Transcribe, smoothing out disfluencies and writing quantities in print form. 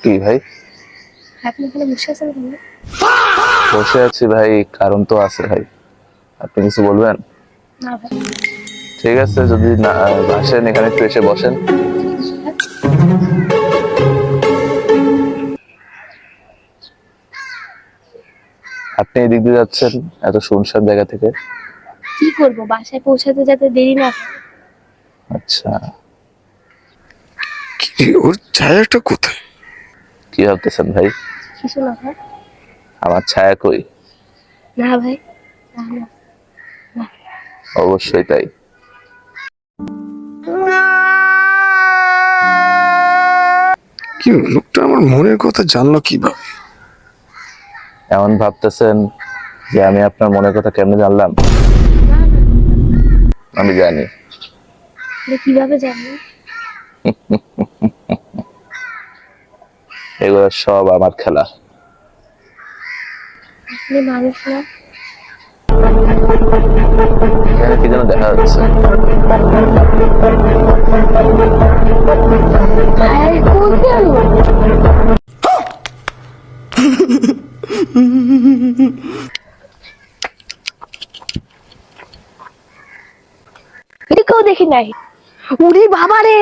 কি ভাই? আপনি এখানে বসে আছেন কেন? বসে আছি ভাই, কারণ তো আছে ভাই। আপনি কিছু বলবেন? না ভাই। ঠিক আছে, যদি না আসেন এখানে একটু এসে বসেন। আপনি এদিক দিয়ে যাচ্ছেন এত শুনশান জায়গা থেকে। কি করবো, বাসায় পৌঁছাতে যাতে দেরি না হয়। আচ্ছা, কি ওর ছায়াটা কোথায়? কি ভাবতেছেন ভাই? কিছু না ভাই। আমার ছায়া কই? না ভাই, না না। অবশ্যই তাই। কি লোকটা আমার মনের কথা জানলো কিভাবে? এমন ভাবতেছেন যে আমি আপনার মনের কথা কেমনে জানলাম? আমি জানি। আপনি কিভাবে জানেন? এগুলো সব আমার খেলা। আপনি মানুষ না। এখানে কি যেন দেখা যাচ্ছে। ভাই কোন গেল? এদিকেও দেখি নাই। উরি বাবা রে।